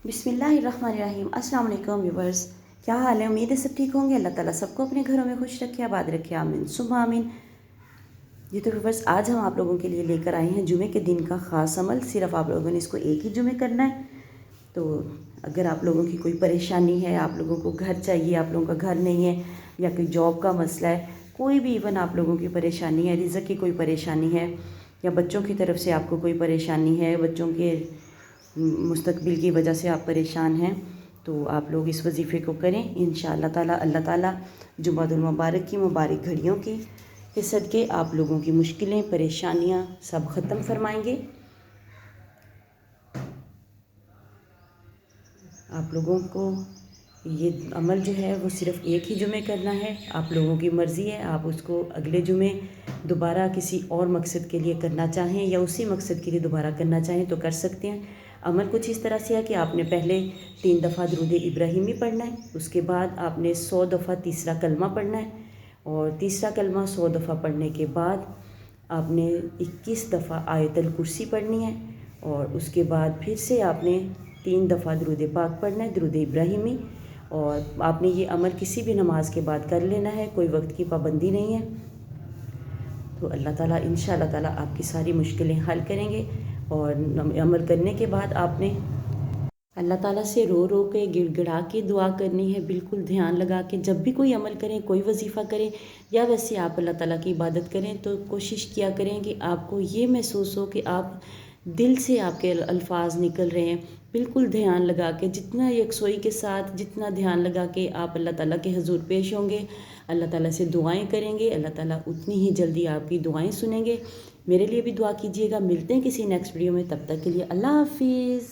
बिस्मिल्लाहिर्रहमानिर्रहीम। अस्सलाम वालेकुम व्यूवर्स, क्या हाल है? उम्मीद है सब ठीक होंगे। अल्लाह ताला सबको अपने घरों में खुश रखे, आबाद रखे, आमीन सुम्मा आमीन। जी तो व्यूवर्स, आज हम आप लोगों के लिए लेकर आए हैं जुमे के दिन का ख़ास अमल। सिर्फ आप लोगों ने इसको एक ही जुमे करना है। तो अगर आप लोगों की कोई परेशानी है, आप लोगों को घर चाहिए, आप लोगों का घर नहीं है, या कोई जॉब का मसला है, कोई भी इवन आप लोगों की परेशानी है, रिज़्क़ की कोई परेशानी है, या बच्चों की तरफ से आपको कोई परेशानी है, बच्चों के मुस्तकबिल की वजह से आप परेशान हैं, तो आप लोग इस वजीफ़े को करें। इंशाअल्लाह ताला अल्लाह ताला जुमातुल मुबारक की मुबारक घड़ियों के सदक़े आप लोगों की मुश्किलें परेशानियां सब ख़त्म फरमाएंगे। आप लोगों को ये अमल जो है वो सिर्फ़ एक ही जुमे करना है। आप लोगों की मर्ज़ी है, आप उसको अगले जुमे दोबारा किसी और मकसद के लिए करना चाहें या उसी मकसद के लिए दोबारा करना चाहें तो कर सकते हैं। अमल कुछ इस तरह से है कि आपने पहले 3 दफ़ा दुरूद इब्राहिमी पढ़ना है, उसके बाद आपने 100 दफ़ा तीसरा कलमा पढ़ना है, और तीसरा कलमा 100 दफ़ा पढ़ने के बाद आपने 21 दफ़ा आयतल कुर्सी पढ़नी है, और उसके बाद फिर से आपने 3 दफ़ा दुरूद पाक पढ़ना है, दुरूद इब्राहिमी। और आपने ये अमल किसी भी नमाज के बाद कर लेना है, कोई वक्त की पाबंदी नहीं है। तो अल्लाह ताला इंशाअल्लाह ताला आपकी सारी मुश्किलें हल करेंगे। और अमल करने के बाद आपने अल्लाह ताला से रो रो के गिड़गिड़ा के दुआ करनी है, बिल्कुल ध्यान लगा के। जब भी कोई अमल करें, कोई वजीफ़ा करें, या वैसे आप अल्लाह ताला की इबादत करें, तो कोशिश किया करें कि आपको ये महसूस हो कि आप दिल से आपके अल्फाज निकल रहे हैं। बिल्कुल ध्यान लगा के, जितना यकसोई के साथ जितना ध्यान लगा के आप अल्लाह ताला के हजूर पेश होंगे, अल्लाह ताला से दुआएं करेंगे, अल्लाह ताला उतनी ही जल्दी आपकी दुआएं सुनेंगे। मेरे लिए भी दुआ कीजिएगा। मिलते हैं किसी नेक्स्ट वीडियो में, तब तक के लिए अल्लाह हाफिज़।